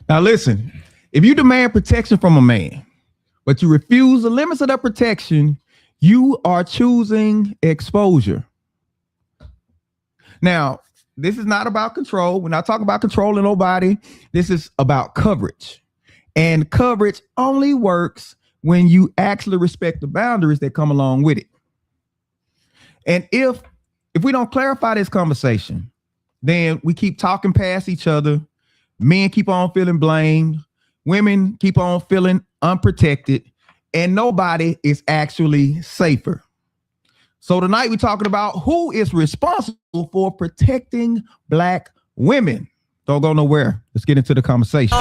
Now listen, if you demand protection from a man, but you refuse the limits of that protection, you are choosing exposure. Now, this is not about control. We're not talking about controlling nobody. This is about coverage. And coverage only works when you actually respect the boundaries that come along with it. And if we don't clarify this conversation, then we keep talking past each other. Men keep on feeling blamed. Women keep on feeling unprotected. And nobody is actually safer. So tonight we're talking about who is responsible for protecting Black women. Don't go nowhere. Let's get into the conversation.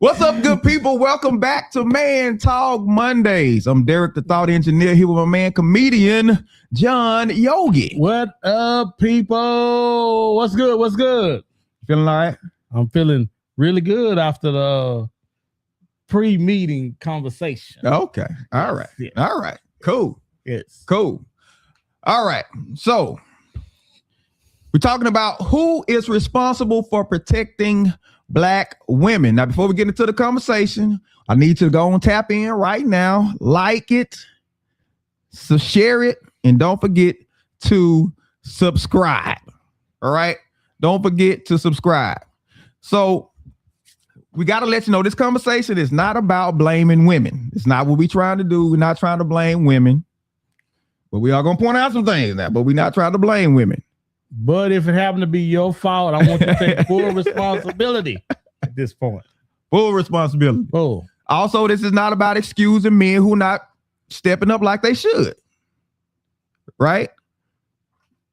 What's up, good people? Welcome back to Man Talk Mondays. I'm Derek, the Thought Engineer, here with my man, comedian John Yogi. What up, people? What's good? What's good? Feeling all right? I'm feeling really good after the pre-meeting conversation. Okay. All right. Yes. All right. Cool. Yes. Cool. All right. So we're talking about who is responsible for protecting Black women. Now, before we get into the conversation, I need you to go and tap in right now, like it, so share it, and don't forget to subscribe. All right. Don't forget to subscribe. So we got to let you know this conversation is not about blaming women. It's not what we're trying to do. We're not trying to blame women, but we are going to point out some things now, but we're not trying to blame women. But if it happened to be your fault, I want you to take full responsibility at this point. Full responsibility. Oh. Also, this is not about excusing men who are not stepping up like they should. Right?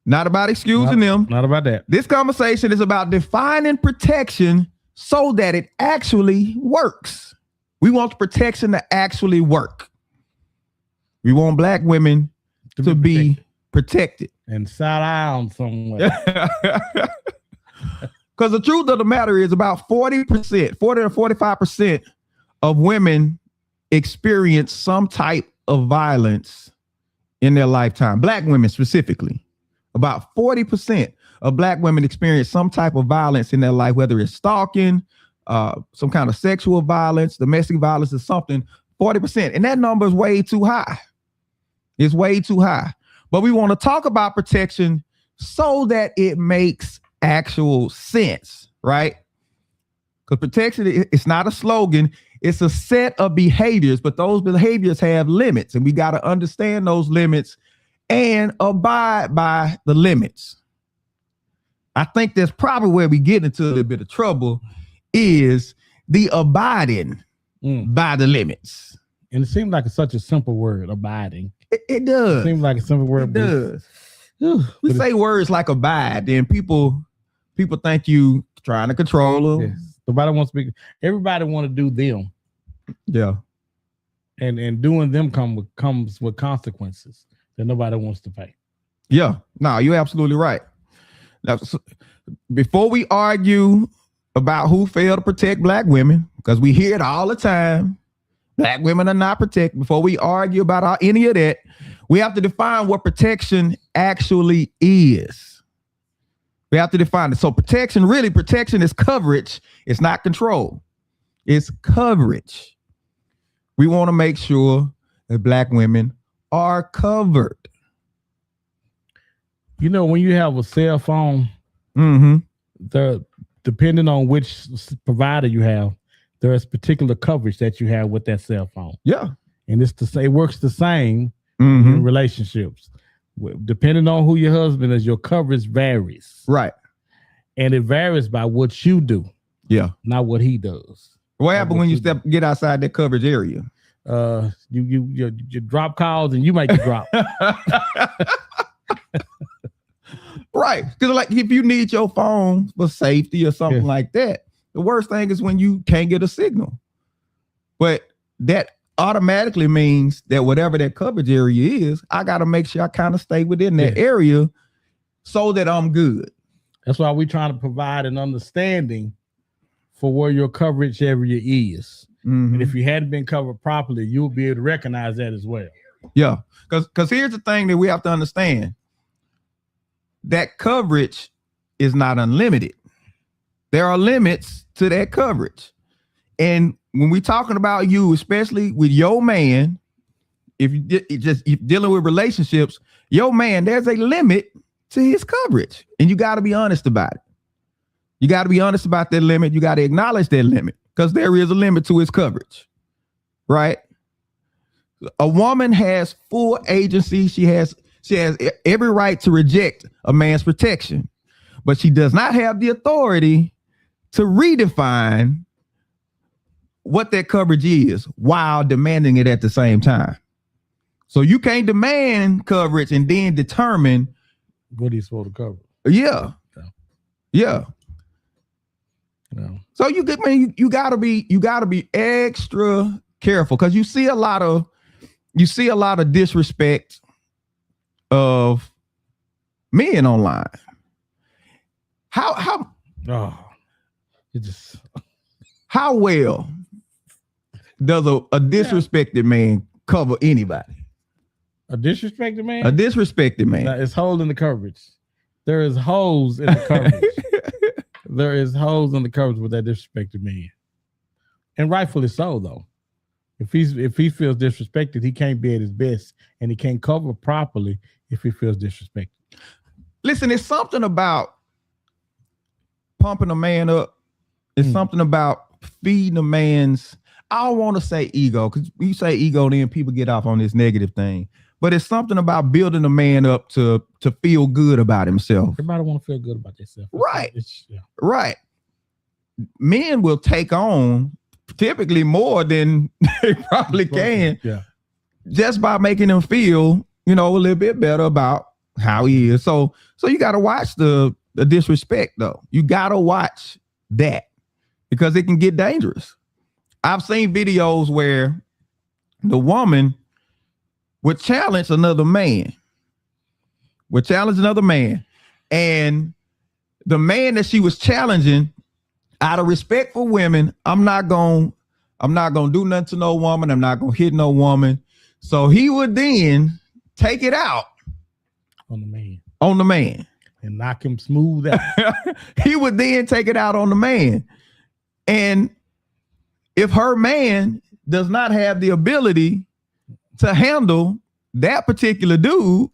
Not about excusing them. Not about that. This conversation is about defining protection so that it actually works. We want the protection to actually work. We want Black women to be protected. And sat down somewhere. Because the truth of the matter is about 40%, 40 to 45% of women experience some type of violence in their lifetime. Black women specifically. About 40% of Black women experience some type of violence in their life, whether it's stalking, some kind of sexual violence, domestic violence, or something. 40%. And that number is way too high. It's way too high. But we want to talk about protection so that it makes actual sense, right? Because protection, it's not a slogan. It's a set of behaviors, but those behaviors have limits, and we got to understand those limits and abide by the limits. I think that's probably where we get into a little bit of trouble is the abiding by the limits. And it seems like it's such a simple word, abiding. It does. It seems like a simple word. It does. We say words like abide, then people think you trying to control them. Yes. Nobody wants to be. Everybody want to do them. Yeah. And doing them comes with consequences that nobody wants to pay. Yeah. No, you're absolutely right. Now, before we argue about who failed to protect Black women, because we hear it all the time, Black women are not protected. Before we argue about any of that, we have to define what protection actually is. We have to define it. So protection is coverage. It's not control. It's coverage. We want to make sure that Black women are covered. You know, when you have a cell phone, depending on which provider you have, there's particular coverage that you have with that cell phone. Yeah. And it works the same in relationships. Depending on who your husband is, your coverage varies. Right. And it varies by what you do. Yeah. Not what he does. What happens when you get outside that coverage area? You drop calls and you make it drop. Right. Because like if you need your phone for safety or something like that, the worst thing is when you can't get a signal. But that automatically means that whatever that coverage area is, I got to make sure I kind of stay within that area so that I'm good. That's why we're trying to provide an understanding for where your coverage area is. And if you hadn't been covered properly, you'll be able to recognize that as well. Yeah, because here's the thing that we have to understand. That coverage is not unlimited. There are limits to that coverage. And when we're talking about you, especially with your man, if you're dealing with relationships, your man, there's a limit to his coverage. And you got to be honest about it. You got to be honest about that limit. You got to acknowledge that limit because there is a limit to his coverage, right? A woman has full agency. She has every right to reject a man's protection, but she does not have the authority to redefine what that coverage is while demanding it at the same time. So you can't demand coverage and then determine what he's supposed to cover. Yeah. So you gotta be extra careful because you see a lot of disrespect of men online. How well does a disrespected man cover anybody? A disrespected man? A disrespected man. Now, it's holes in the coverage. There is holes in the coverage. There is holes in the coverage with that disrespected man. And rightfully so, though. If he feels disrespected, he can't be at his best and he can't cover properly if he feels disrespected. Listen, it's something about pumping a man up. It's something about feeding a man's, I don't want to say ego, because you say ego, then people get off on this negative thing. But it's something about building a man up to feel good about himself. Everybody want to feel good about themselves. Right. Right. Men will take on typically more than they probably can. Yeah. Just by making him feel, a little bit better about how he is. So you got to watch the disrespect, though. You got to watch that because it can get dangerous. I've seen videos where the woman would challenge another man. And the man that she was challenging, out of respect for women, I'm not gonna do nothing to no woman. I'm not gonna hit no woman. So he would then take it out on the man and knock him smooth out. He would then take it out on the man. And if her man does not have the ability to handle that particular dude,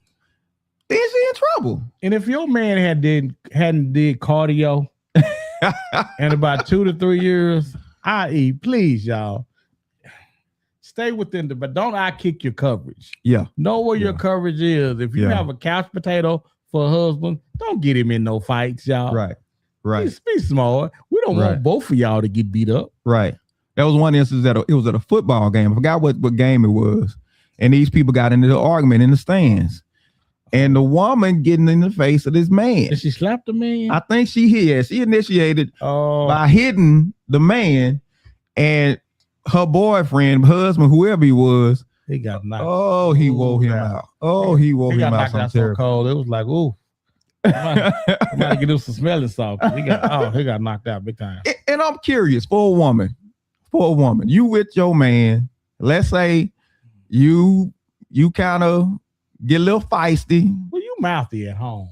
then she in trouble. And if your man hadn't did cardio in about 2 to 3 years, i.e., please, y'all, stay within but don't kick your coverage. Yeah. Know where your coverage is. If you have a couch potato for a husband, don't get him in no fights, y'all. Right. Be smart. We don't want both of y'all to get beat up. Right. There was one instance that it was at a football game. I forgot what game it was. And these people got into the argument in the stands. And the woman getting in the face of this man. Did she slap the man? I think she initiated by hitting the man, and her boyfriend, husband, whoever he was, he got knocked. Oh, he wore him out. Oh, he wore him out. So cold. It was like, ooh. I might get him some smelling salt. He got knocked out big time. And I'm curious for a woman, you with your man, let's say you kind of get a little feisty. Well, you mouthy at home.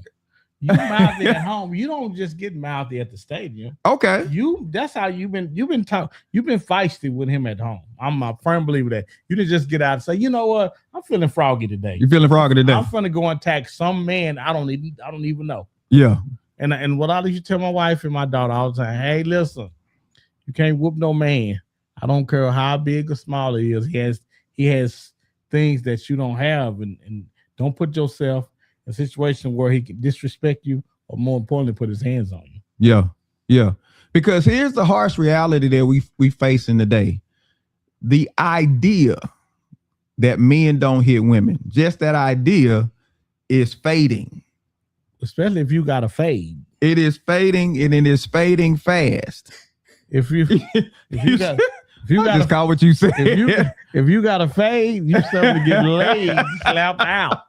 You mouthy at home. You don't just get mouthy at the stadium. Okay. That's how you've been feisty with him at home. I'm a firm believer that you didn't just get out and say, you know what, I'm feeling froggy today. You feeling froggy today? I'm finna go attack some man I don't even know. Yeah. And what I used to tell my wife and my daughter all the time, hey, listen, you can't whoop no man. I don't care how big or small he is. He has things that you don't have, and don't put yourself in a situation where he can disrespect you, or more importantly, put his hands on you. Yeah. Because here's the harsh reality that we face in today. The idea that men don't hit women, just that idea is fading. Especially if you got a fade. It is fading, and it is fading fast. If you got just call what you said. If you got a fade, you starting to get laid slapped out.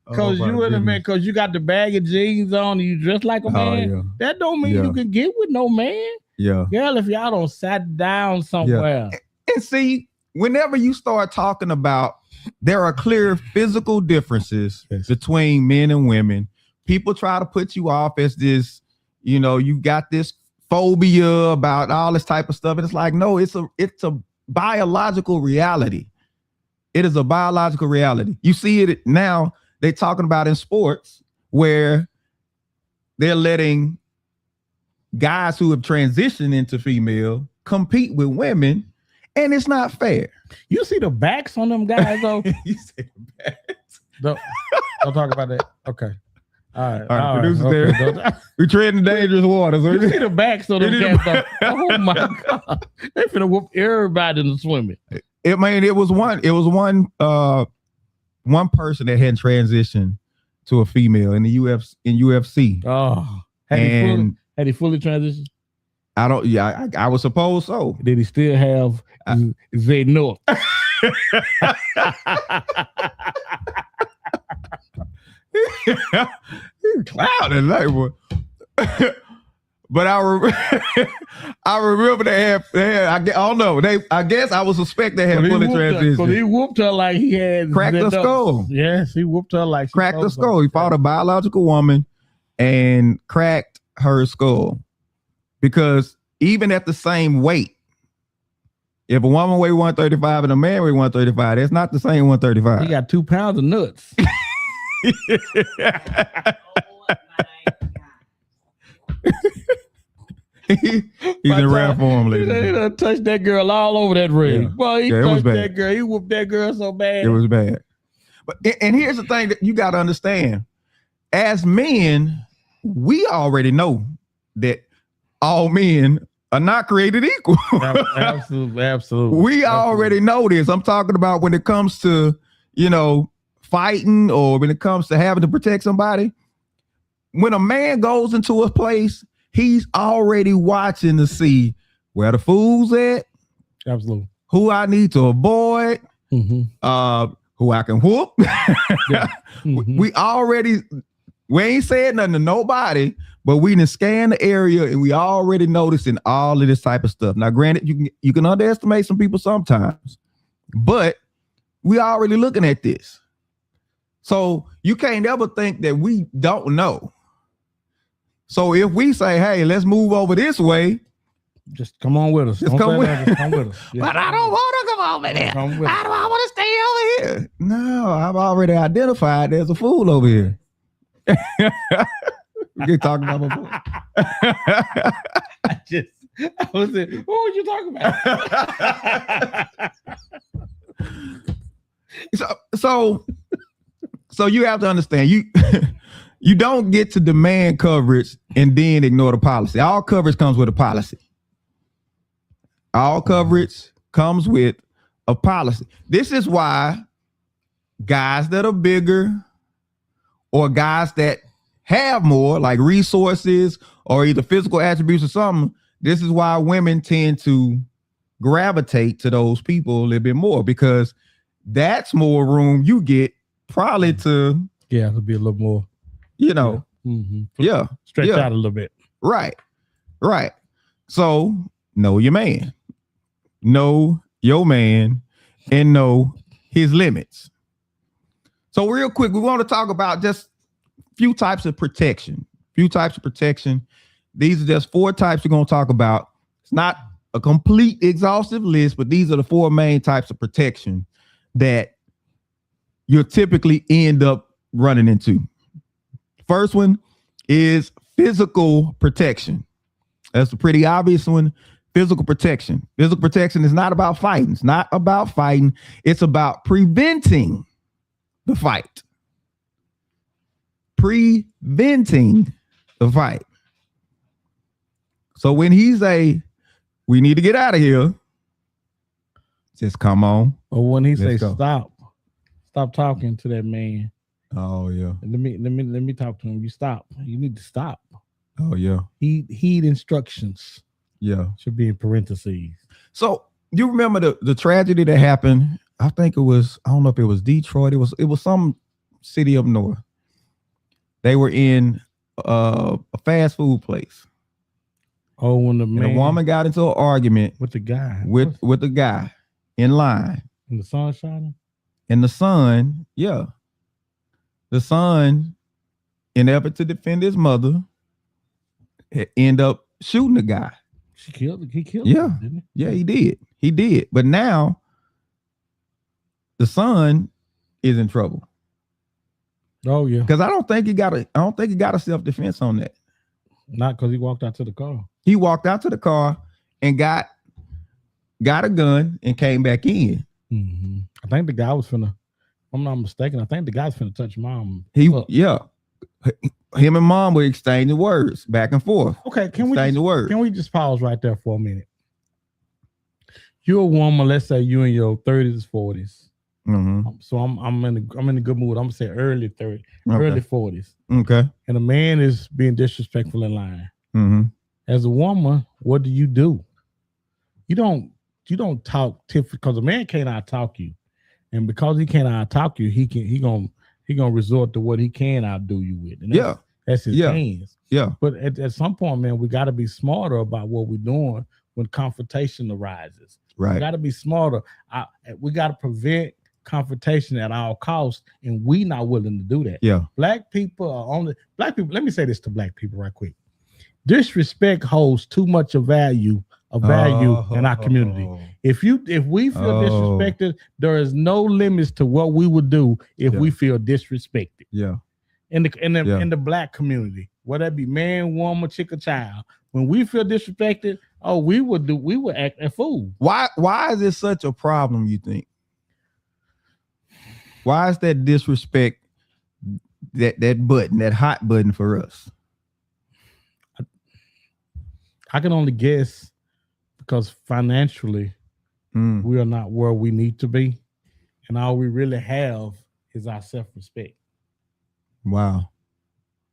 Because you in a man, because you got the bag of jeans on and you dress like a man. Yeah. That don't mean you can get with no man. Yeah. Girl, if y'all don't sat down somewhere. Yeah. And see, whenever you start talking about there are clear physical differences between men and women, people try to put you off as this, you got this phobia about all this type of stuff. And it's like, no, it's a biological reality. It is a biological reality. You see it now, they're talking about in sports where they're letting guys who have transitioned into female compete with women, and it's not fair. You see the backs on them guys, though? You see the backs. Don't talk about that. Okay. All right. Producers there. We treading dangerous waters. You see the backs on them cats, though? Oh my God. They finna whoop everybody in the swimming. It was one person that had transitioned to a female in the UFC. Oh. Had he fully transitioned? I would suppose so. Did he still have Zay North? Clouded like one. But I remember they had I don't know. I guess I would suspect they had fully transitioned. Because he whooped her like he had cracked her skull. Yes, he whooped her like cracked her skull. He fought a biological woman and cracked her skull. Because even at the same weight, if a woman weigh 135 and a man weigh 135, that's not the same 135. He got 2 pounds of nuts. He's in rare form, ladies. He done touched that girl all over that ring. Yeah. Boy, he touched that girl. He whooped that girl so bad. It was bad. And here's the thing that you got to understand. As men, we already know that all men are not created equal. Absolutely. We already know this. I'm talking about when it comes to, fighting or when it comes to having to protect somebody. When a man goes into a place, he's already watching to see where the fool's at. Absolutely. Who I need to avoid. Mm-hmm. Who I can whoop. Yeah. Mm-hmm. We ain't said nothing to nobody, but we done scan the area and we already noticing all of this type of stuff. Now, granted, you can underestimate some people sometimes, but we already looking at this. So you can't ever think that we don't know. So if we say, hey, let's move over this way, just come on with us. Just come with us. Yeah. But I don't want to come over there. I want to stay over here. No, I've already identified there's a fool over here. We get talking about my boy. I was saying, what were you talking about? So you have to understand, you don't get to demand coverage and then ignore the policy. All coverage comes with a policy. All coverage comes with a policy. This is why guys that are bigger or guys that have more, like resources or either physical attributes or something, this is why women tend to gravitate to those people a little bit more, because that's more room you get probably to be a little more, stretch out a little bit. Right. So know your man. Know your man and know his limits. So real quick, we want to talk about just a few types of protection. These are just 4 types we're going to talk about. It's not a complete exhaustive list, but these are the 4 main types of protection that you'll typically end up running into. First one is physical protection. That's a pretty obvious one. Physical protection. Physical protection is not about fighting. It's not about fighting. It's about preventing the fight. Preventing the fight. So when he say, we need to get out of here, just come on. Or when he say, stop talking to that man. Oh yeah. Let me talk to him. You stop. You need to stop. Oh yeah. Heed instructions. Yeah. Should be in parentheses. So you remember the tragedy that happened? I think it was, I don't know if it was Detroit. It was some city up north. They were in a fast food place. Oh, when the man, and a woman got into an argument with the guy, with the guy in line. And the son shot him? And the son, yeah. The son, in effort to defend his mother, end up shooting the guy. He killed him, didn't he? Yeah, he did. He did. But now the son is in trouble. Oh yeah. Because I don't think he got a self-defense on that. Not because he walked out to the car. He walked out to the car and got a gun and came back in. Mm-hmm. I think the guy was finna, if I'm not mistaken, I think the guy was finna touch mom. Yeah. Him and mom were exchanging words back and forth. Okay, can we just pause right there for a minute? You're a woman, let's say you in your 30s, 40s. Mm-hmm. So I'm in a good mood. I'm gonna say early 30s, early 40s. Okay. And a man is being disrespectful in line. Mm-hmm. As a woman, what do? You don't talk because a man can't out-talk you. And because he can't out-talk you, he gonna resort to what he can outdo you with. And that's his hands. Yeah. But at some point, man, we got to be smarter about what we're doing when confrontation arises. Right. We got to be smarter. We got to prevent confrontation at all costs, and we not willing to do that. Yeah. Black people. Let me say this to black people right quick. Disrespect holds too much of value in our community. If we feel disrespected, there is no limits to what we would do if we feel disrespected. Yeah. In the black community, whether it be man, woman, chick, or child, when we feel disrespected, we would act a fool. Why is it such a problem, you think? Why is that disrespect that hot button for us? I can only guess because financially we are not where we need to be, and all we really have is our self-respect. Wow.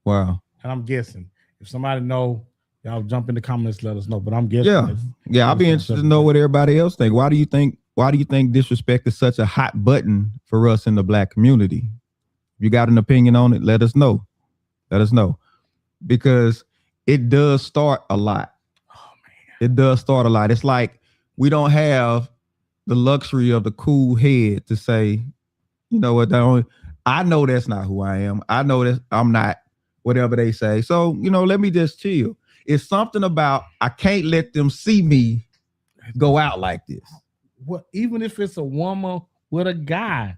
And I'm guessing. If somebody know, y'all jump in the comments, let us know. But I'm guessing. Yeah. I'll be interested to know what everybody else think. Why do you think disrespect is such a hot button for us in the black community? If you got an opinion on it, let us know. Because it does start a lot. Oh man. It does start a lot. It's like we don't have the luxury of the cool head to say, you know what, I know that's not who I am. I know that I'm not whatever they say. So, let me just chill. It's something about I can't let them see me go out like this. Well, even if it's a woman with a guy,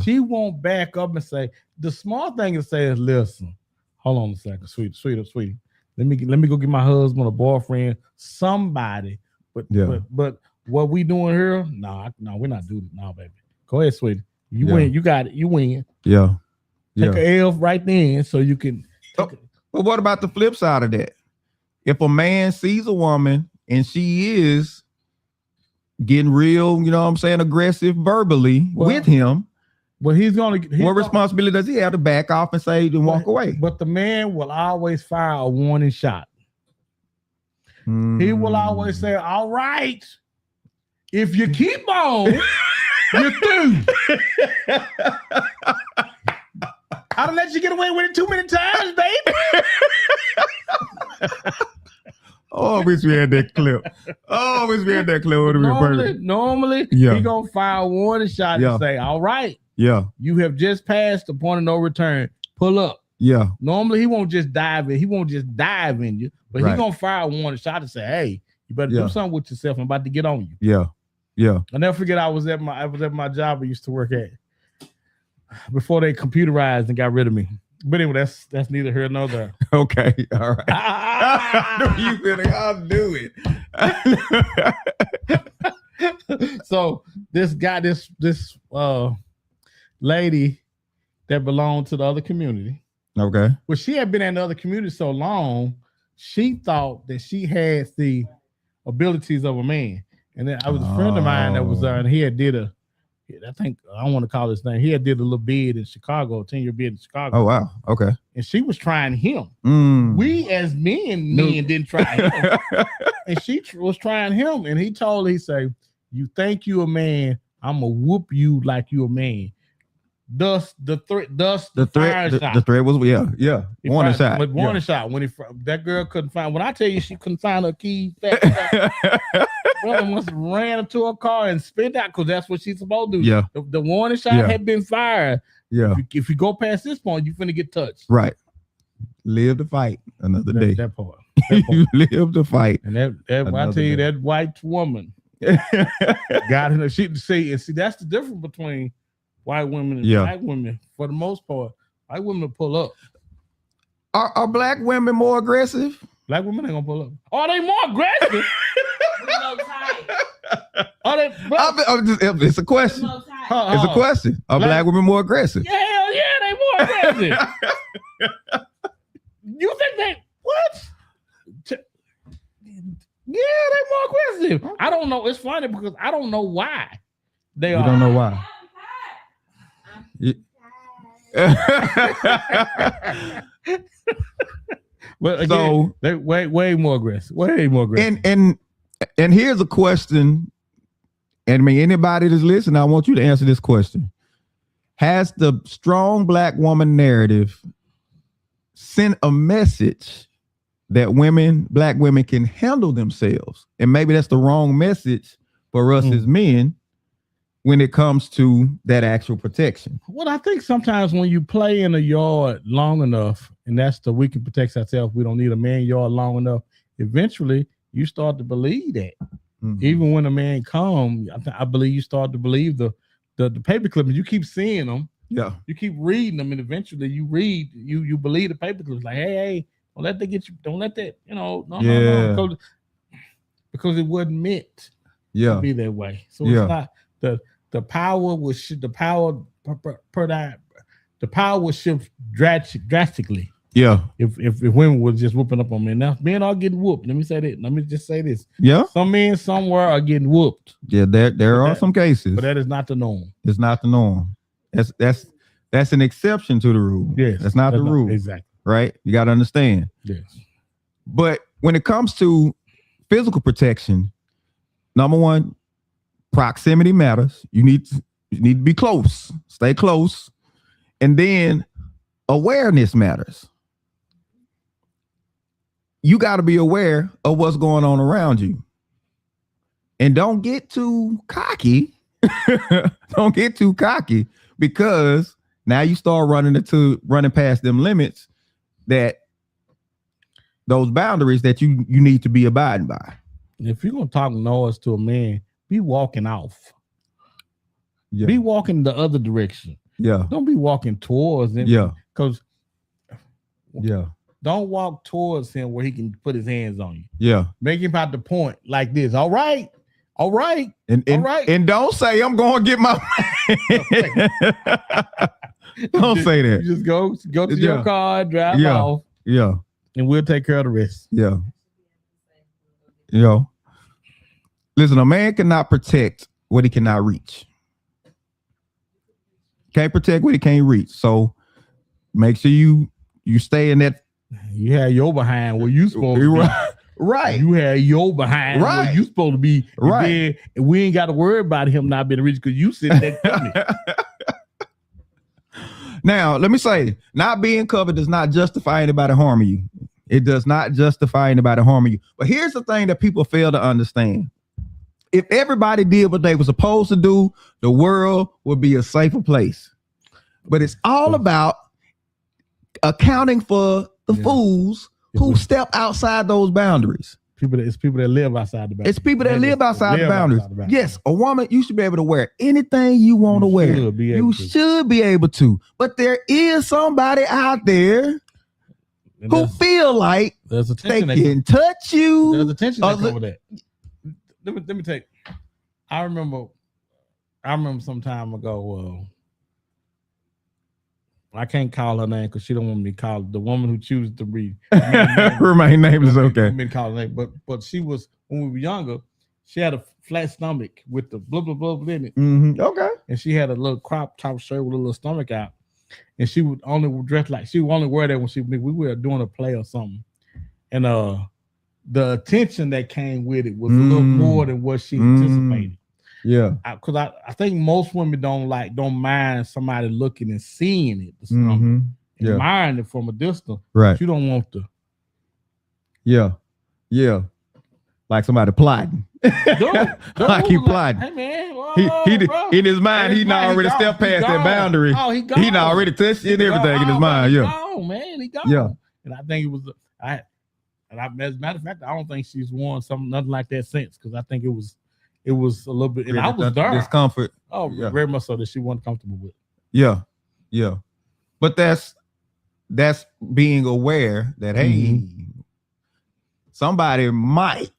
she won't back up and say, the small thing to say is, listen, hold on a second, sweetie. Let me go get my husband, a boyfriend, somebody. But what we doing here? No, we're not doing it. No, baby. Go ahead, sweetie. You win. You got it. You win. Yeah. Take an L right then so you can. But what about the flip side of that? If a man sees a woman and she is getting real, aggressive verbally with him, what responsibility does he have to back off and say and walk away? But the man will always fire a warning shot. He will always say, all right, if you keep on, you're through. I don't let you get away with it too many times, baby. Oh, I wish we had that clip. Normally, he gonna fire a warning shot and say, all right, you have just passed the point of no return. Pull up. Yeah. Normally, he won't just dive in. He won't just dive in you, but he gonna fire a warning shot and say, hey, you better do something with yourself. I'm about to get on you. Yeah. I'll never forget I was at my job I used to work at before they computerized and got rid of me. But anyway, that's neither here nor there. Okay, all right. I'll do it. So this guy, this lady that belonged to the other community. Okay. Well, she had been in the other community so long, she thought that she had the abilities of a man. And then I was a friend of mine that was there, and he had did I don't want to call his name. He had did a little bid in Chicago, 10-year bid in Chicago. Oh, wow. Okay. And she was trying him. We as men didn't try him. And she was trying him. And he say, you think you a man, I'm going to whoop you like you a man. dust, the fire threat, shot. the threat was warning shot. With warning shot when that girl couldn't find. When I tell you she couldn't find her keys, that brother must have ran into her car and spit out because that's what she's supposed to do. Yeah, the warning shot had been fired. Yeah, if you go past this point, you're finna get touched. Right. Live to fight another day. That part. You live to fight. And that I tell you, that white woman got in her. She see that's the difference between white women and black women. For the most part, white women pull up. Are black women more aggressive? Black women ain't gonna pull up. Are they more aggressive? Are they? It's a question. It's a question. Are black women more aggressive? Yeah, hell yeah, they more aggressive. You think they what? Yeah, they more aggressive. I don't know. It's funny because I don't know why they are. You don't know why. Well, again, so they way more aggressive. Way more aggressive. And here's a question. And I mean, anybody that's listening, I want you to answer this question. Has the strong black woman narrative sent a message that black women can handle themselves? And maybe that's the wrong message for us as men when it comes to that actual protection. Well, I think sometimes when you play in a yard long enough, and that's the we can protect ourselves, we don't need a man yard long enough, eventually you start to believe that. Even when a man comes, I believe you start to believe the paper clippings. You keep seeing them. Yeah. You keep reading them, and eventually you believe the paper clips. Like, hey, don't let that get you. Don't let that, no. Because it wasn't meant to be that way. So it's not the power will the power will shift drastically. Yeah. If women were just whooping up on men. Now men are getting whooped. Let me say that. Let me just say this. Yeah. Some men somewhere are getting whooped. Yeah, there are some cases. But that is not the norm. It's not the norm. That's an exception to the rule. Yes. That's not the rule. Exactly. Right? You got to understand. Yes. But when it comes to physical protection, number one, proximity matters. You need to be close. Stay close. And then awareness matters. You got to be aware of what's going on around you. And don't get too cocky. Don't get too cocky, because now you start running past them limits, that those boundaries that you need to be abiding by. If you're going to talk noise to a man, be walking off. Yeah. Be walking the other direction. Yeah. Don't be walking towards him. Yeah. Because don't walk towards him where he can put his hands on you. Yeah. Make him out the point like this. All right. All right. And don't say I'm going to get my Don't say that. You just go to your car, drive off. Yeah. And we'll take care of the rest. Yeah. Listen, a man cannot protect what he cannot reach. Can't protect what he can't reach. So make sure you stay in that. You have your behind where you supposed to be. Right. You have your behind where you supposed to be. Right. And we ain't got to worry about him not being rich because you sitting there. Now, let me say, not being covered does not justify anybody harming you. It does not justify anybody harming you. But here's the thing that people fail to understand. If everybody did what they were supposed to do, the world would be a safer place. But it's all about accounting for the fools who step outside those boundaries. It's people that live outside the boundaries. It's people that live outside the boundaries. Yes, a woman, you should be able to wear anything you want to wear. You should be able to. But there is somebody out there who feel like they can touch you. There's attention that comes with that. Let me take. I remember some time ago. I can't call her name because she don't want me to call her. The woman who chooses to read. Remain nameless, okay. Me to call her name, but she was, when we were younger, she had a flat stomach with the blah blah blah in it. Mm-hmm. Okay. And she had a little crop top shirt with a little stomach out, and she would only dress like she would only wear that when we were doing a play or something, and the attention that came with it was a little more than what she anticipated. Yeah. Because I think most women don't mind somebody looking and seeing it, Mm-hmm. admiring it from a distance. Right. But you don't want to. Yeah. Yeah. Like somebody plotting. Like he plotting. Hey man, he in his mind, he not already stepped past that boundary. Oh, he gone. He not already touched it and everything in his mind. He Yeah. gone, man. He gone. Yeah. And I think it was as a matter of fact, I don't think she's worn nothing like that since, because I think it was a little bit, and I was there. Discomfort. Oh, yeah. Very much so that she wasn't comfortable with. Yeah. Yeah. But that's being aware that hey, somebody might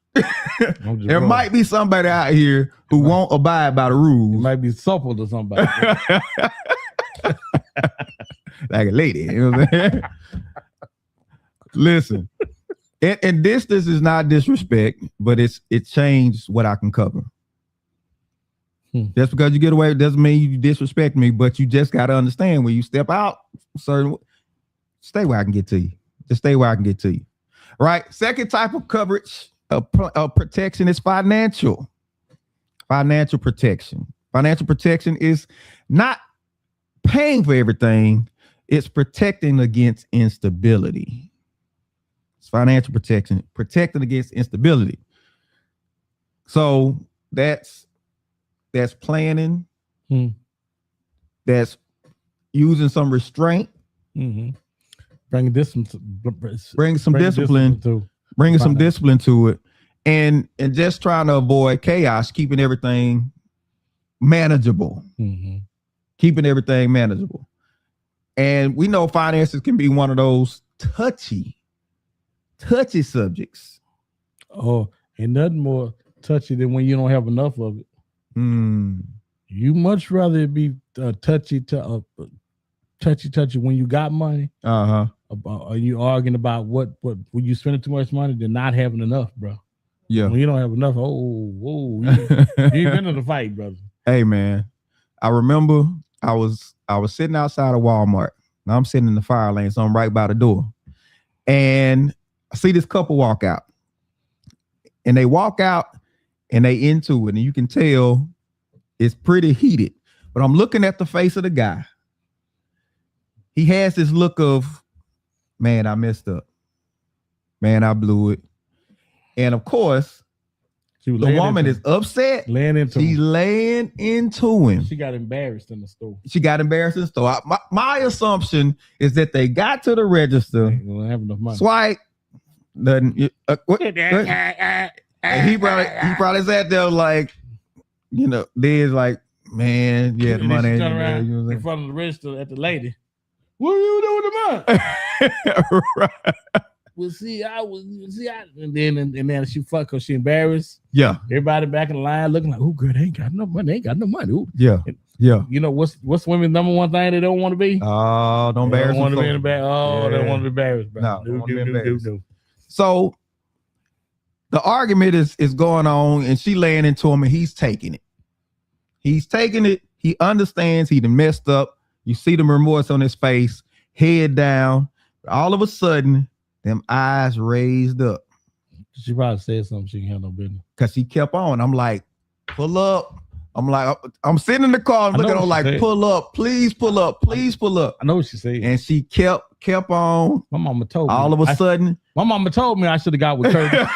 there might be somebody out here who won't abide by the rules. It might be supple to somebody. Like a lady, you know what I'm saying? Listen, and this is not disrespect, but it changed what I can cover. Just because you get away doesn't mean you disrespect me, but you just got to understand when you step out, stay where I can get to you. Just stay where I can get to you. Right? Second type of coverage of protection is financial. Financial protection. Financial protection is not paying for everything. It's protecting against instability. It's financial protection, protecting against instability. So that's planning. That's using some restraint. Bringing some discipline to it, and just trying to avoid chaos, keeping everything manageable. Keeping everything manageable. And we know finances can be one of those touchy subjects. Oh, and nothing more touchy than when you don't have enough of it. You much rather it be touchy when you got money. Are you arguing about what when you spending too much money than not having enough, bro? Yeah. When you don't have enough, you ain't been in the fight, brother. Hey man, I remember I was sitting outside of Walmart. Now I'm sitting in the fire lane, so I'm right by the door, and I see this couple walk out, and they walk out and they into it, and you can tell it's pretty heated. But I'm looking at the face of the guy. He has this look of, man, I messed up. Man, I blew it. And of course, the woman is upset. She's laying into him. She got embarrassed in the store. My assumption is that they got to the register, have enough money. Swipe, and he probably sat there like, there's like, man, yeah, the money ain't there. In front of the register at the lady. What are you doing with the money? Right. Well, and then she fuck her. She embarrassed. Yeah. Everybody back in the line looking like, oh, girl, they ain't got no money. They ain't got no money. Ooh. Yeah. Yeah. You know what's women's number one thing they don't want to be? Oh, don't embarrass them. They don't want to be embarrassed. Bro. No, don't want to be embarrassed. So the argument is going on, and she laying into him, and he's taking it. He understands he done messed up. You see the remorse on his face, head down. All of a sudden, them eyes raised up. She probably said something she didn't have no business. Because she kept on. I'm like, pull up. I'm sitting in the car and looking at her like, said. Pull up, please pull up, please pull up. I know what she said. And she kept on. My mama told me. All of a sudden. My mama told me I should have got with Curtis.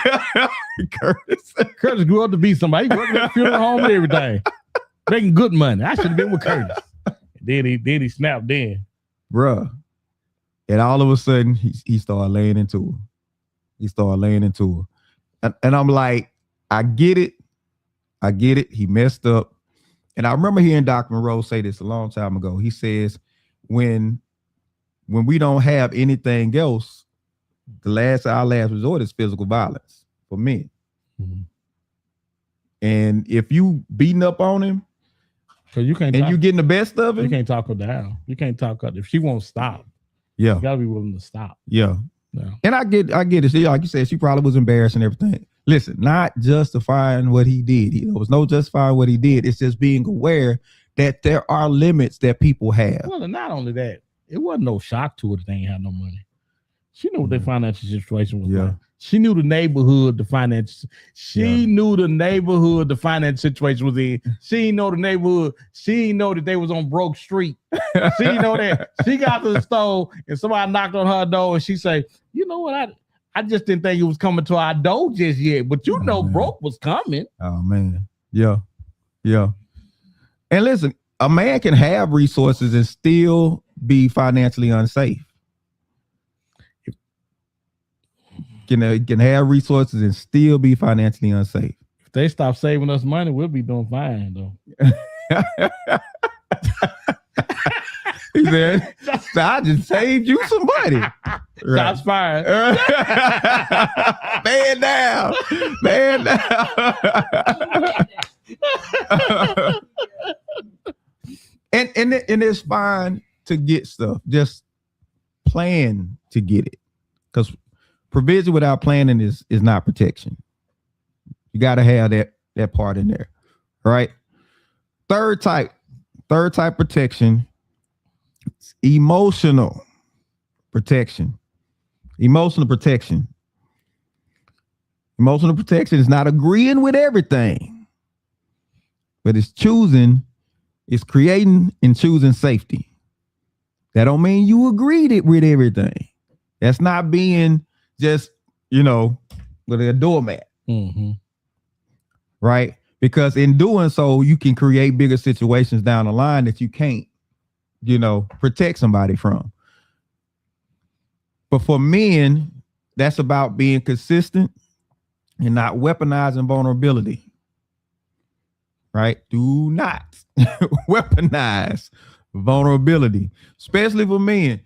Curtis grew up to be somebody. He grew up at the funeral home and everything. Making good money. I should have been with Curtis. Then he snapped in. Bruh. And all of a sudden, he started laying into her. And I'm like, I get it. He messed up. And I remember hearing Dr. Monroe say this a long time ago. He says, when we don't have anything else, our last resort is physical violence for men. And if you beating up on him, so you can't, you getting the best of it, you can't talk her down. You can't talk her if she won't stop. Yeah, you gotta be willing to stop. Yeah. And I get it. See, like you said, she probably was embarrassed and everything. Listen, not justifying what he did. There was no justifying what he did. It's just being aware that there are limits that people have. Well, and not only that, it wasn't no shock to her that they ain't had no money. She knew what their financial situation was like. She knew the neighborhood, the finance. She knew the neighborhood, the finance situation was in. She didn't know the neighborhood. She didn't know that they was on Broke Street. She didn't know that. She got to the store and somebody knocked on her door and she said, you know what? I just didn't think it was coming to our door just yet. But you know, broke was coming. Oh, man. Yeah. Yeah. And listen, a man can have resources and still be financially unsafe. Can have resources and still be financially unsafe. If they stop saving us money, we'll be doing fine, though. He said, I just saved you some money. Shots fired. Man down. Man down. And it's fine to get stuff. Just plan to get it. Because provision without planning is not protection. You got to have that part in there. Right? Third type protection. Emotional protection. Emotional protection is not agreeing with everything, but it's creating and choosing safety. That don't mean you agreed with everything. That's not being just, with a doormat. Mm-hmm. Right? Because in doing so, you can create bigger situations down the line that you can't, protect somebody from. But for men, that's about being consistent and not weaponizing vulnerability. Right? Do not weaponize vulnerability, especially for men.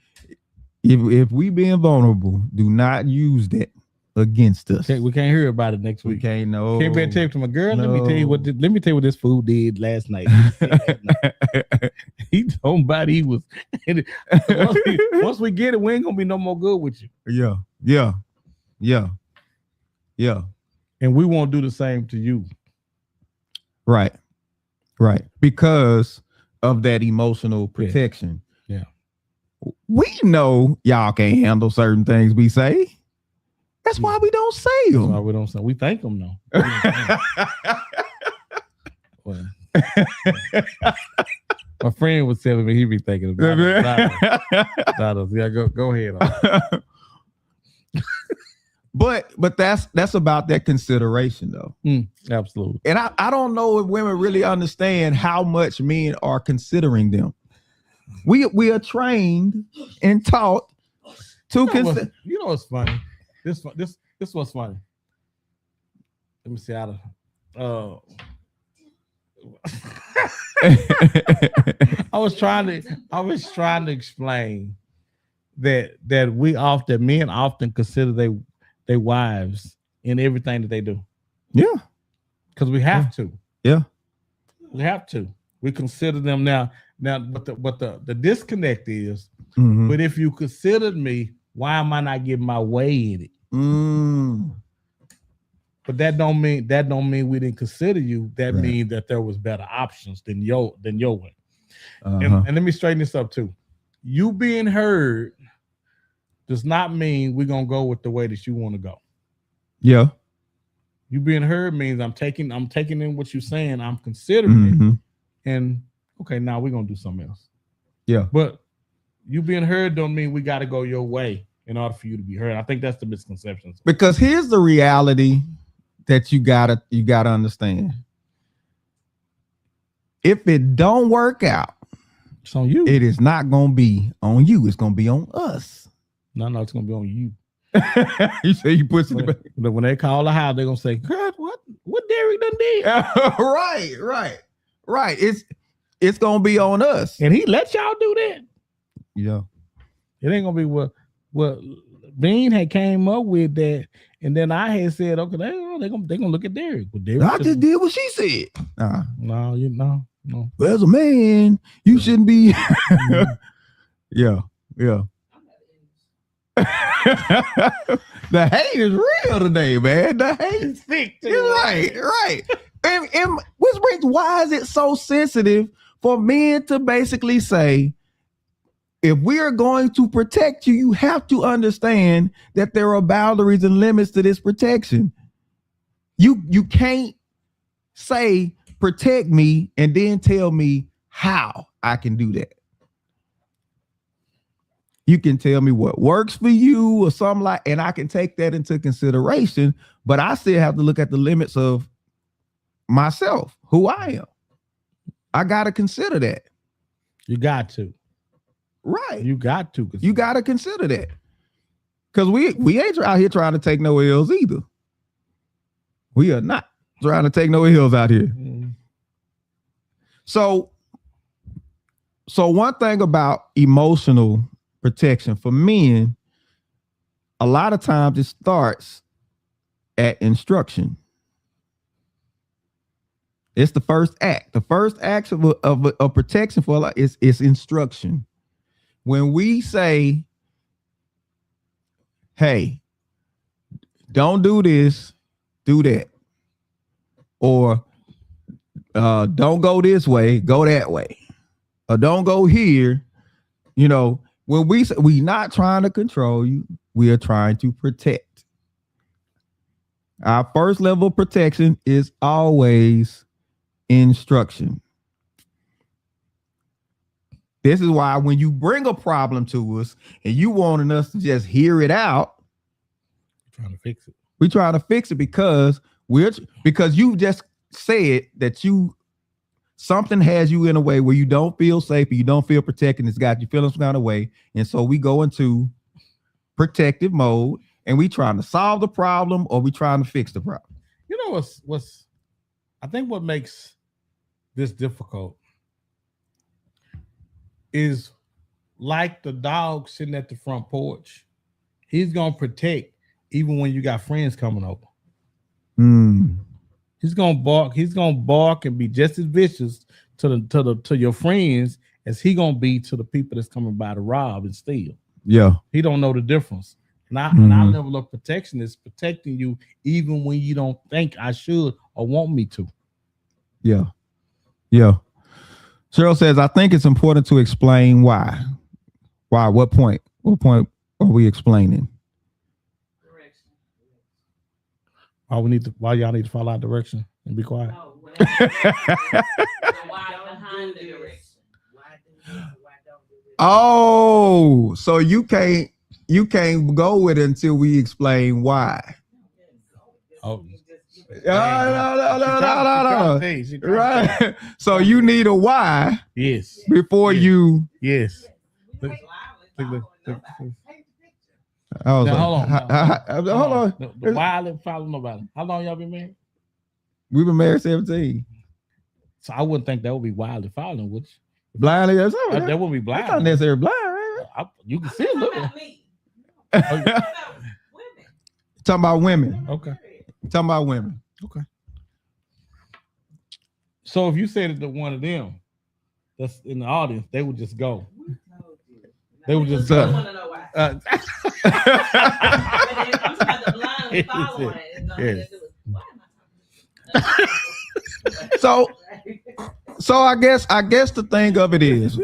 If we being vulnerable, do not use that against us. We can't hear about it next week. We can't know. Can't be tape to my girl. No. Let me tell you what this fool did last night. He told body he was. Once we get it, we ain't gonna be no more good with you. Yeah. And we won't do the same to you. Right. Because of that emotional protection. Yeah. We know y'all can't handle certain things we say. That's why we don't say them. That's why we don't say. We thank them though. Well, my friend was telling me he be thinking about it. Yeah, go ahead. But that's about that consideration though. Absolutely. And I don't know if women really understand how much men are considering them. We are trained and taught to consider. You know what's funny? This was funny. Let me see how to. I was trying to explain that men often consider their wives in everything that they do. Yeah, because we have to. Yeah, we have to. We consider them now. But the disconnect is. Mm-hmm. But if you considered me, why am I not getting my way in it? But that don't mean we didn't consider you. That means that there was better options than your way. And let me straighten this up too. You being heard does not mean we're gonna go with the way that you want to go. Yeah. You being heard means I'm taking in what you're saying. I'm considering it, and okay, now we're gonna do something else. Yeah. But you being heard don't mean we got to go your way in order for you to be heard. I think that's the misconception. Because here's the reality that you gotta understand. If it don't work out, it's on you. It is not gonna be on you. It's gonna be on us. No, it's gonna be on you. You say you pussy. But when they call the house, they're gonna say, "God, what Derek done did?" Right. It's gonna be on us, and he let y'all do that. Yeah, it ain't gonna be what Bean had came up with that, and then I had said, "Okay, they're gonna look at Derek." Well, Derek I just did what she said. No, you know, no. Well, as a man, you shouldn't be. Yeah. The hate is real today, man. The hate is thick. Right. And which brings, why is it so sensitive for men to basically say, if we are going to protect you, you have to understand that there are boundaries and limits to this protection. You can't say protect me and then tell me how I can do that. You can tell me what works for you or something like, and I can take that into consideration, but I still have to look at the limits of myself, who I am. I got to consider that. You got to. Right. You got to. You got to consider that. Because we ain't out here trying to take no L's either. We are not trying to take no L's out here. Mm-hmm. So one thing about emotional protection for men, a lot of times it starts at instruction. It's the first act. The first act of protection for a lot is instruction. When we say, hey, don't do this, do that. Or don't go this way, go that way. Or don't go here. You know, when we say we're not trying to control you, we are trying to protect. Our first level of protection is always instruction. This is why when you bring a problem to us and you wanting us to just hear it out, we're trying to fix it. We're trying to fix it because you just said that something has you in a way where you don't feel safe, and you don't feel protected, and it's got you feeling some kind of way. And so we go into protective mode and we trying to solve the problem or we trying to fix the problem. You know what's I think what makes this difficult is like the dog sitting at the front porch. He's gonna protect even when you got friends coming over. He's gonna bark. He's gonna bark and be just as vicious to your friends as he gonna be to the people that's coming by to rob and steal. Yeah, he don't know the difference. And our level of protection is protecting you even when you don't think I should or want me to. Yeah. Cheryl says, I think it's important to explain why. Why? What point? What point are we explaining? Direction. Why y'all need to follow our direction and be quiet? No, why behind the direction? Oh, so you can't go with it until we explain why. Oh. No. Right. So you need a why. Yes. Before you. Yes. Look. Hold on. The wild and follow nobody. How long y'all been married? We've been married 17. So I wouldn't think that would be wild and following, would you? Blindly, that wouldn't be blind. That's not necessarily blind, right? You can see a little. Talking about women. Okay. Talking about women. Okay. So if you said it to one of them that's in the audience, they would just go. They would just go. Want to know why. I'm talking about the blind and following it. So I guess the thing of it is,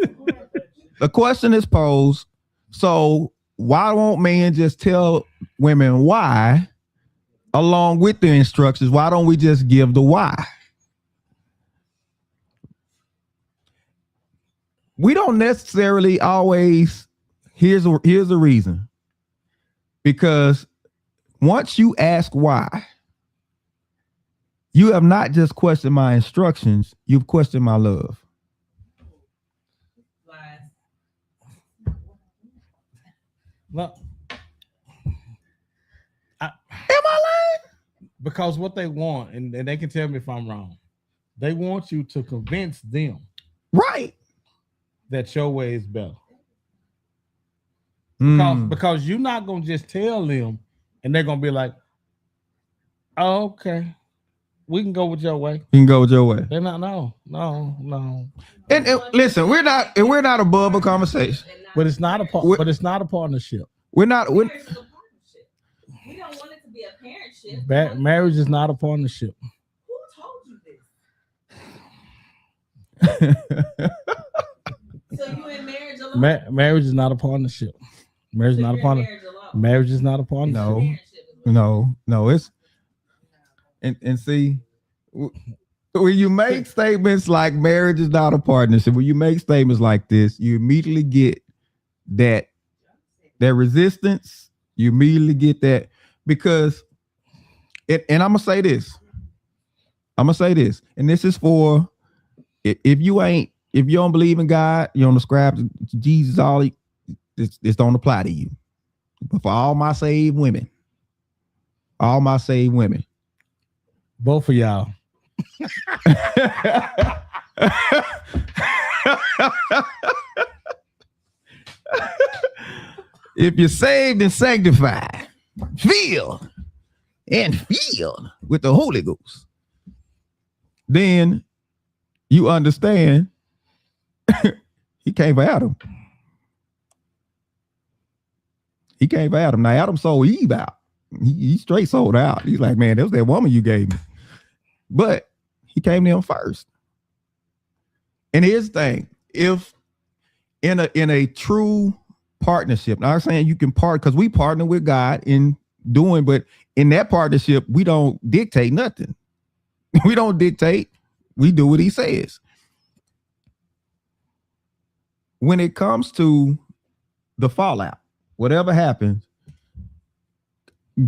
the question is posed. So why won't men just tell women why, along with the instructions? Why don't we just give the why? We don't necessarily always. Here's the reason. Because once you ask why, you have not just questioned my instructions, you've questioned my love. Well, am I lying? Because what they want, and they can tell me if I'm wrong, they want you to convince them, right, that your way is better. Mm. Because you're not gonna just tell them, and they're gonna be like, oh, "Okay, we can go with your way." You can go with your way. They're not. No. And listen, we're not above a conversation. But it's not a partnership. We're not. We don't want it to be a parentship. Marriage is not a partnership. Who told you this? So you in marriage alone? Marriage is not a partnership. Marriage is not a partnership. Marriage is not a partnership. No. It's and see, when you make statements like marriage is not a partnership, when you make statements like this, you immediately get that resistance. You immediately get that because and I'm gonna say this. And this is for if you don't believe in God, you don't ascribe to Jesus, this don't apply to you. But for all my saved women, both of y'all. If you're saved and sanctified, filled with the Holy Ghost, then you understand he came for Adam. Now Adam sold Eve out. He straight sold out. He's like, man, that was that woman you gave me. But he came to him first. And here's the thing: if in a true partnership, now I'm saying you can part because we partner with God in doing, but in that partnership, we don't dictate nothing. We don't dictate. We do what he says. When it comes to the fallout, whatever happens,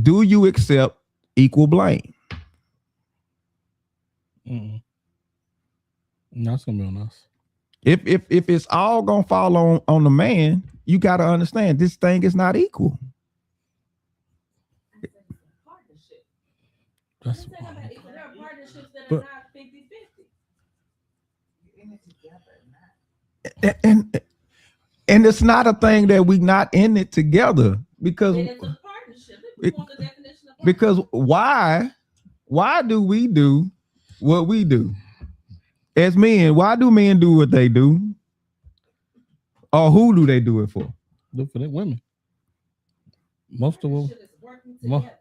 do you accept equal blame? That's gonna be on us. If it's all gonna fall on the man, you got to understand this thing is not equal. Partnership. That's There are partnerships that but- are not 50-50. And it's not a thing that we not in it together because And it's a partnership. If you want the definition of because why do we do what we do as men? Why do men do what they do? Or who do they do it for? Do for the women. Most of them. partnership is working Mo- together.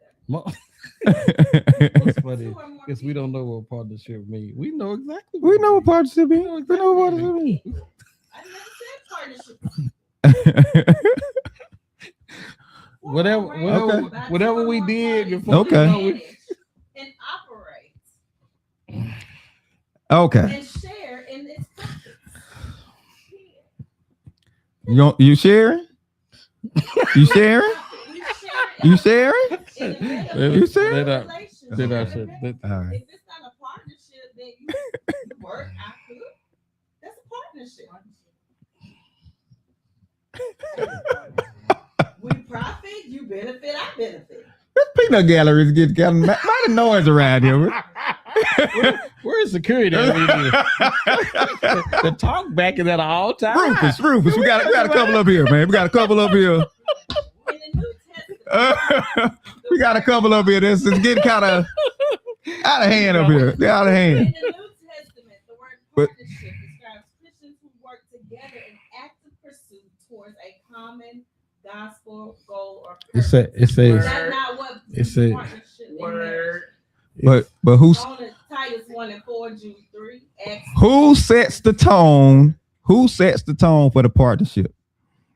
It's funny because we don't know what partnership means. We know exactly. We know what partnership is. We know We exactly know what what it partnership I is. never said partnership. Whatever we did before. Okay. Manage and operate Okay. and share in its profits. You sharing? You sharing? You sharing? You sharing? All right. If it's not a partnership, then you work, I cook. That's a partnership. We profit, you benefit, I benefit. This peanut gallery is getting kind of of noise around here. Where's security? The talk back is at all times. Rufus, we got a couple up here, man. We got a couple up here. In the New Testament, We got a couple up here. This is getting kind of out of hand up here. They're out of hand. in the New Testament, the word partnership describes Christians who work together in active pursuit towards a common gospel goal or purpose. It says That's not what it said- partnership means. But who's On the Titus 1:4, Jude 3, Acts. who sets the tone? Who sets the tone for the partnership?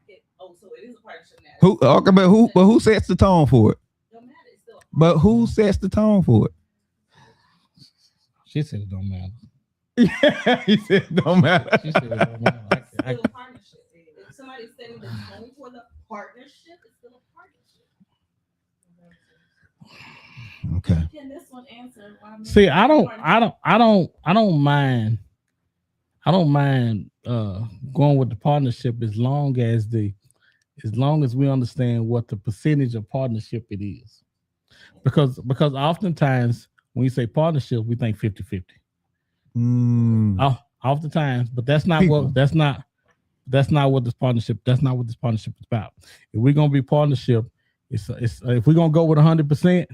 So it is a partnership now. Who? Okay, but who sets the tone for it? Don't matter. It's still a But who sets the tone for it? she said it don't matter. Yeah, he said it don't matter. She said it don't matter. It's still a partnership. If somebody's setting the tone for the partnership, it's still a partnership. Okay. Can this one answer? Why men See, I don't mind going with the partnership as long as we understand what the percentage of partnership it is. Because oftentimes when you say partnership, we think 50-50. Oftentimes, but that's not what this partnership is about. If we're gonna be partnership, it's if we're gonna go with 100%.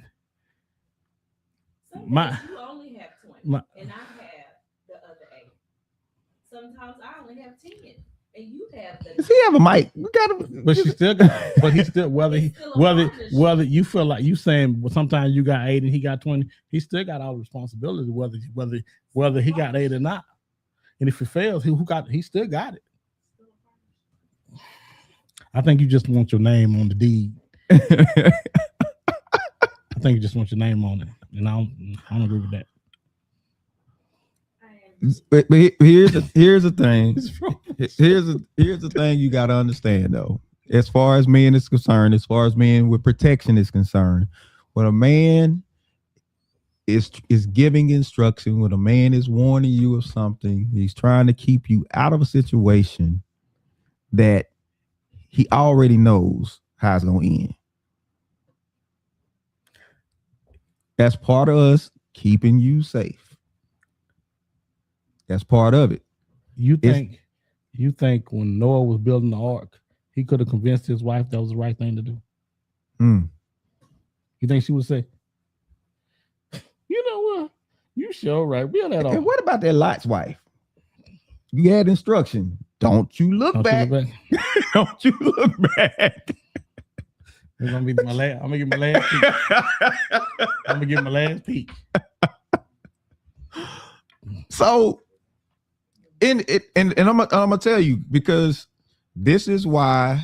Some My- days you only have 20, my- and I have the other 8. Sometimes I only have 10, and you have the. Does he have a mic? We got to. But she still got, but he still whether It's still a partnership. whether you feel like you saying well, sometimes you got 8 and he got 20, he still got all the responsibility whether he got 8 or not. And if he fails, he still got it. I think you just want your name on the deed. I think you just want your name on it, and I don't agree with that. But here's the thing. Here's the thing you got to understand though. As far as men is concerned, as far as men with protection is concerned, when a man is giving instruction, when a man is warning you of something, he's trying to keep you out of a situation that he already knows how it's going to end. That's part of us keeping you safe. That's part of it. You think when Noah was building the ark, he could have convinced his wife that was the right thing to do? You think she would say, you know what? You sure right. Build that ark. And what about that Lot's wife? You had instruction. Don't you look back. Don't you look back. It's gonna be my last. I'm gonna get my last peek. I'm gonna get my last peek. So, and I'm gonna tell you, because this is why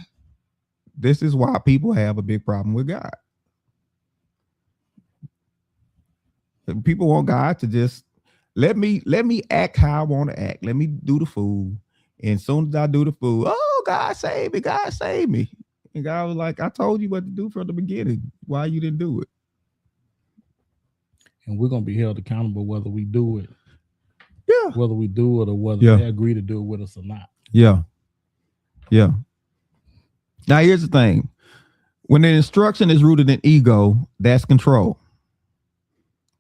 people have a big problem with God. People want God to just let me act how I want to act. Let me do the fool. And as soon as I do the fool, oh, God save me, God save me. And God was like, I told you what to do from the beginning. Why you didn't do it? And we're gonna be held accountable whether we do it. Yeah. Whether we do it or whether they agree to do it with us or not. Yeah. Yeah. Now here's the thing. When the instruction is rooted in ego, that's control.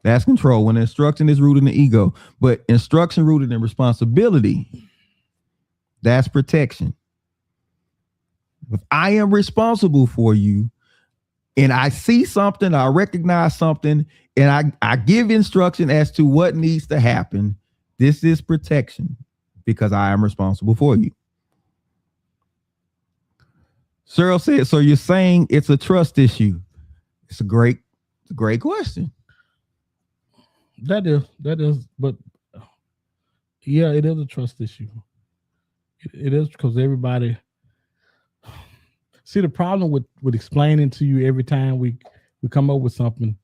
That's control. When instruction is rooted in ego, but instruction rooted in responsibility, that's protection. If I am responsible for you and I see something, I recognize something, and I give instruction as to what needs to happen, this is protection because I am responsible for you. Cheryl said, so you're saying it's a trust issue? It's a great question. That is, but yeah, it is a trust issue. It is because everybody see the problem with explaining to you every time we come up with something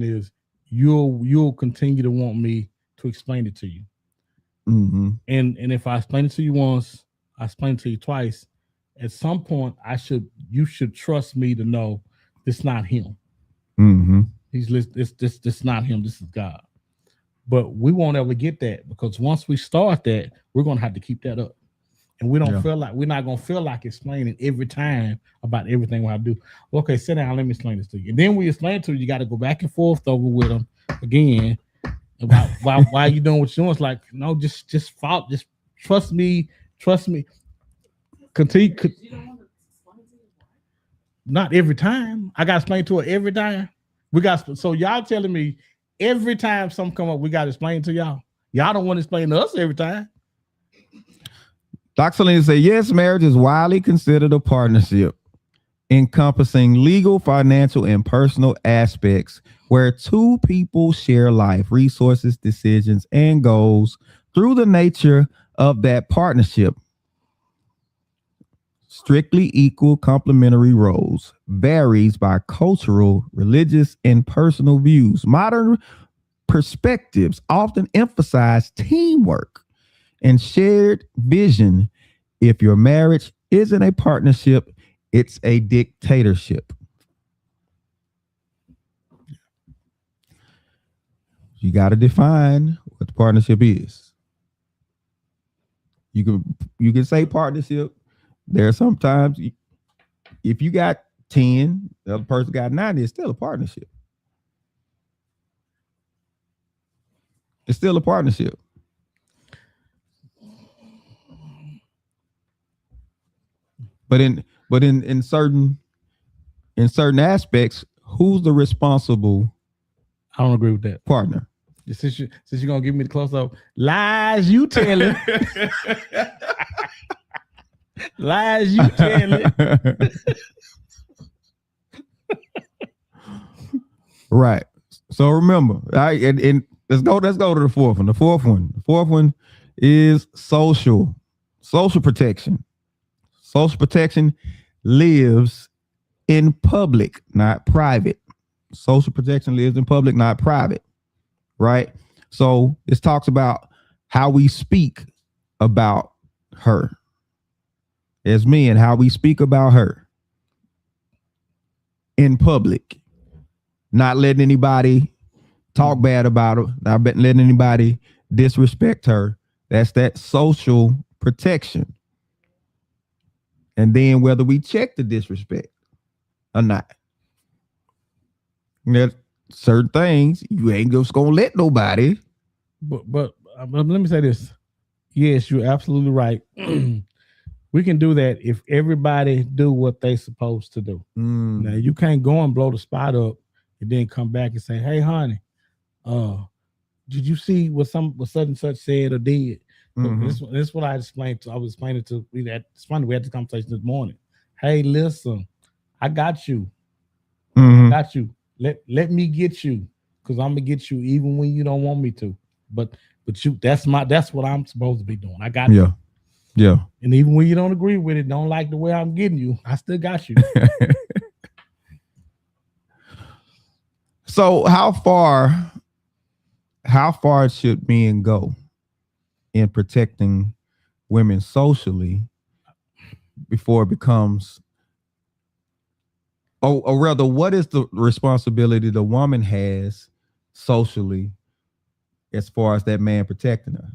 is you'll continue to want me to explain it to you. Mm-hmm. And if I explain it to you once, I explain it to you twice, at some point you should trust me to know it's not him. Mm-hmm. This not him, this is God. But we won't ever get that because once we start that, we're gonna have to keep that up. And we don't feel like we're not gonna feel like explaining every time about everything we have to do. Okay, sit down, let me explain this to you. And then we explain to you, you got to go back and forth over with them again about why you doing what you're doing. It's like, no, just trust me. Continue. Not every time. I gotta explain to her every time. So y'all telling me every time something come up, we gotta explain to y'all. Y'all don't want to explain to us every time. Dr. Selena said, yes, marriage is widely considered a partnership encompassing legal, financial, and personal aspects where two people share life, resources, decisions, and goals through the nature of that partnership. Strictly equal complementary roles varies by cultural, religious, and personal views. Modern perspectives often emphasize teamwork and shared vision. If your marriage isn't a partnership, it's a dictatorship. You got to define what the partnership is. You can say partnership. There are sometimes if you got 10, the other person got 90, it's still a partnership. It's still a partnership. But in certain aspects, who's the responsible? I don't agree with that partner. Since you're gonna give me the close up, lies you telling. Lies you telling. Right. So remember, and let's go to the fourth one. The fourth one is social protection. Social protection lives in public, not private. Social protection lives in public, not private. Right? So this talks about how we speak about her as men, how we speak about her in public, not letting anybody talk bad about her, not letting anybody disrespect her. That's that social protection. And then whether we check the disrespect or not. There's certain things you ain't just gonna let nobody. But let me say this. Yes, you're absolutely right. We can do that if everybody do what they supposed to do. Now you can't go and blow the spot up and then come back and say, "Hey, honey, did you see what such and such said or did?" This is what I explained to. I was explaining to. It's funny we had this conversation this morning. Hey, listen, I got you. I got you. Let me get you, because I'm gonna get you even when you don't want me to. But you, that's what I'm supposed to be doing. I got you. Yeah. And even when you don't agree with it, don't like the way I'm getting you, I still got you. So how far should men go in protecting women socially before it becomes, or rather, what is the responsibility the woman has socially as far as that man protecting her?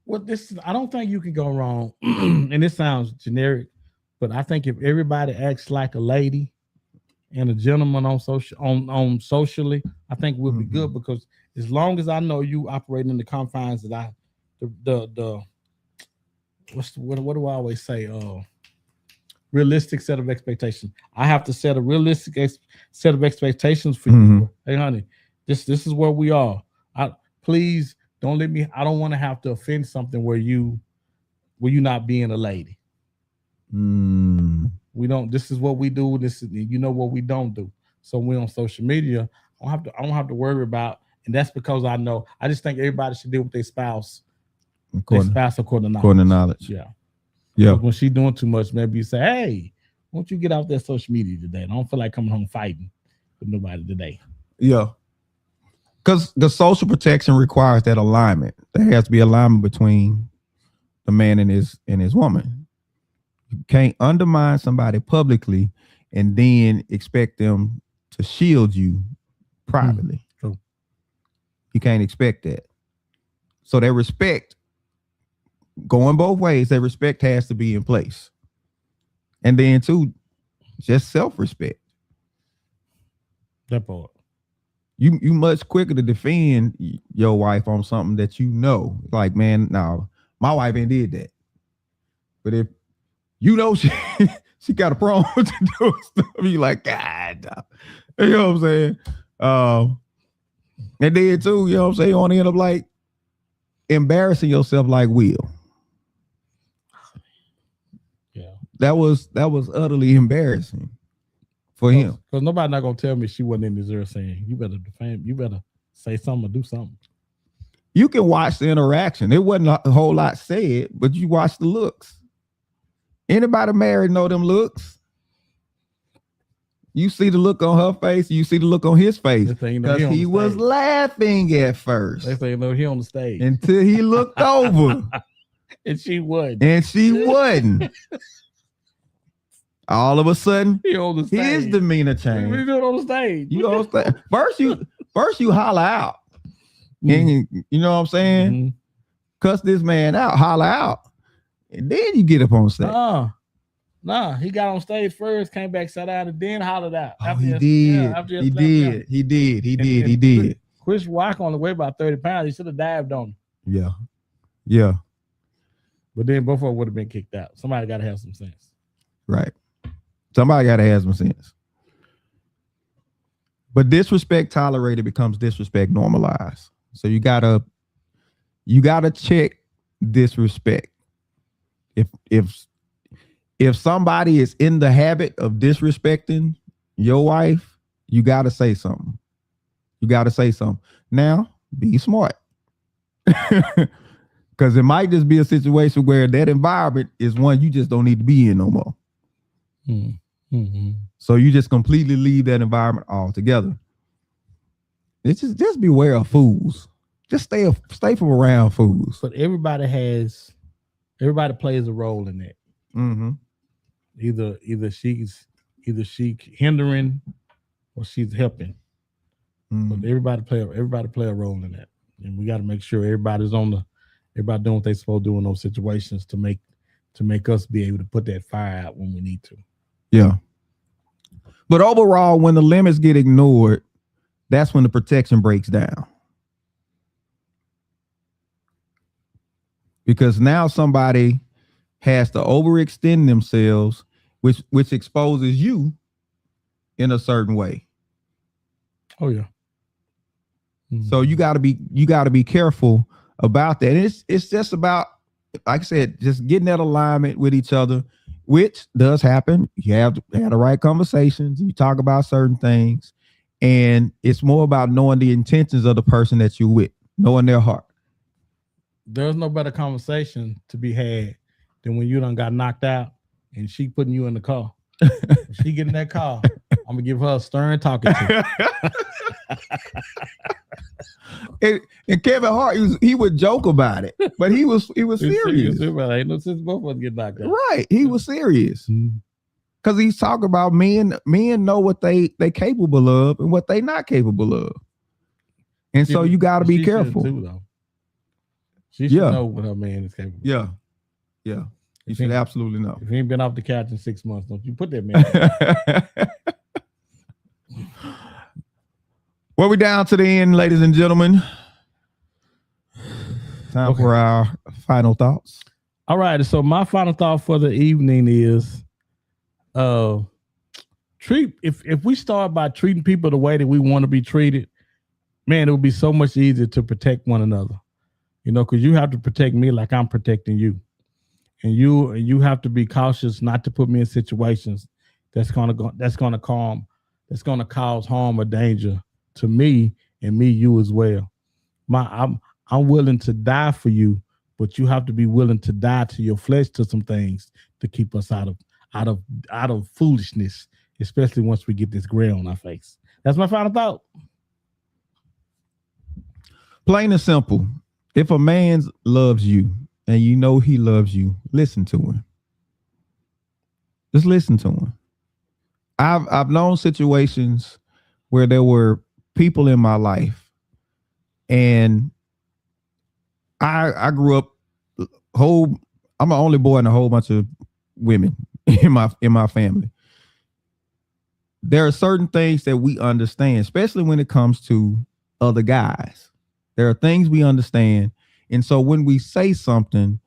Well, I don't think you can go wrong. And this sounds generic, but I think if everybody acts like a lady and a gentleman on socially, I think we'll be good, because as long as I know you operating in the confines that what do I always say? Realistic set of expectations. I have to set a realistic set of expectations for you. Hey, honey, this is where we are. Please don't let me. I don't want to have to offend something where you not being a lady. We don't. This is what we do. This is, you know, what we don't do. So when on social media, I don't have to worry about. And that's because I know. I just think everybody should deal with their spouse. According to knowledge. Yeah. But when she's doing too much, maybe you say, "Hey, won't you get off that social media today? I don't feel like coming home fighting with nobody today." Yeah. Because the social protection requires that alignment. There has to be alignment between the man and his woman. You can't undermine somebody publicly and then expect them to shield you privately. True. You can't expect that. So that respect, going both ways, that respect has to be in place. And then too, just self-respect. That part. You much quicker to defend your wife on something that you know, like, man, no, my wife ain't did that. But if you know she got a problem to do stuff, you like, God, you know what I'm saying? And then too, you know what I'm saying, you want to end up like embarrassing yourself like Will. Yeah, that was utterly embarrassing for him. Because nobody not gonna tell me she wasn't in this earth saying, you better defend, you better say something or do something. You can watch the interaction. It wasn't a whole lot said, but you watch the looks. Anybody married know them looks. You see the look on her face, you see the look on his face. Because he was laughing at first. They say, no, he on the stage. Until he looked over. And she wasn't. All of a sudden, his demeanor changed. What are you doing on the stage? You on stage. First you holler out. And you know what I'm saying? Cuss this man out, holler out. And then you get up on stage. Nah, he got on stage first, came back, sat down, and then hollered out. He did. Chris Rock only weighed about 30 pounds. He should have dived on him. Yeah. But then both of them would have been kicked out. Somebody got to have some sense. Right. Somebody got to have some sense. But disrespect tolerated becomes disrespect normalized. So you gotta check disrespect. If somebody is in the habit of disrespecting your wife, you gotta say something. You gotta say something. Now, be smart. Because it might just be a situation where that environment is one you just don't need to be in no more. Mm-hmm. So you just completely leave that environment altogether. It's just beware of fools. Just stay from around fools. But everybody plays a role in that. Mm-hmm. Either she's hindering or she's helping. Mm-hmm. But everybody play a role in that, and we got to make sure everybody doing what they're supposed to do in those situations to make us be able to put that fire out when we need to. Yeah. But overall, when the limits get ignored, that's when the protection breaks down. Because now somebody has to overextend themselves, which exposes you in a certain way. Oh yeah. Mm-hmm. So you got to be careful about that. And it's just about, like I said, just getting that alignment with each other, which does happen. You have the right conversations. You talk about certain things, and it's more about knowing the intentions of the person that you're with, knowing their heart. There's no better conversation to be had than when you done got knocked out and she putting you in the car. When she get in that car, I'm gonna give her a stern talking to. And Kevin Hart, he would joke about it, but he was serious. Ain't no sense both of us get knocked out. Right, he was serious because he's talking about men know what they capable of and what they not capable of, and so you got to be careful. Too, though. She should know what her man is capable. Yeah. You should absolutely know. If he ain't been off the couch in 6 months, don't you put that man. Well, we're down to the end, ladies and gentlemen. Time for our final thoughts. All right. So my final thought for the evening is if we start by treating people the way that we want to be treated, man, it would be so much easier to protect one another. You know, because you have to protect me like I'm protecting you. And you have to be cautious not to put me in situations that's gonna cause harm or danger to me and you as well. I'm willing to die for you, but you have to be willing to die to your flesh to some things to keep us out of foolishness, especially once we get this gray on our face. That's my final thought. Plain and simple. If a man loves you and you know he loves you, listen to him. Just listen to him. I've known situations where there were people in my life, and I grew up I'm the only boy in a whole bunch of women in my family. There are certain things that we understand, especially when it comes to other guys. There are things we understand. And so when we say something,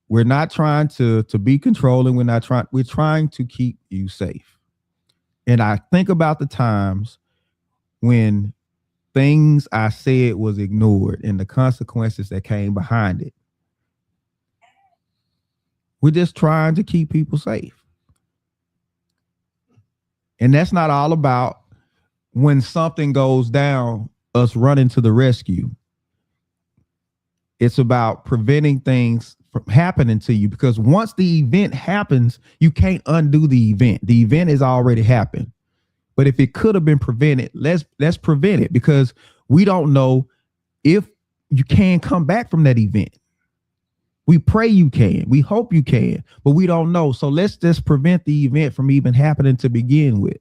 we're not trying to be controlling. We're trying to keep you safe. And I think about the times when things I said was ignored and the consequences that came behind it. We're just trying to keep people safe. And that's not all about when something goes down, us running to the rescue. It's about preventing things from happening to you, because once the event happens, you can't undo the event. The event has already happened. But if it could have been prevented, let's prevent it, because we don't know if you can come back from that event. We pray you can. We hope you can, but we don't know. So let's just prevent the event from even happening to begin with.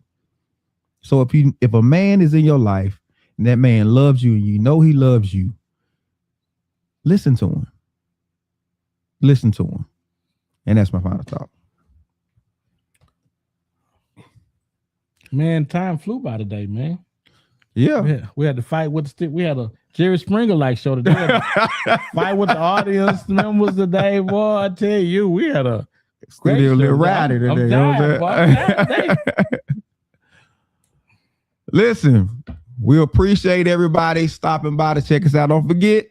So if a man is in your life and that man loves you and you know he loves you, listen to him. Listen to him. And that's my final thought. Man, time flew by today, man. Yeah. We had to fight with the stick. We had a Jerry Springer-like show today. Fight with the audience members today, boy. I tell you, we had a great show. Rowdy today. I'm tired. Listen, we appreciate everybody stopping by to check us out. Don't forget,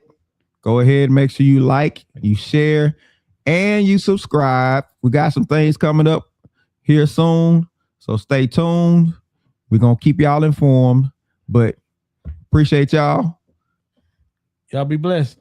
go ahead and make sure you like, you share, and you subscribe. We got some things coming up here soon, so stay tuned. We're going to keep y'all informed, but appreciate y'all. Y'all be blessed.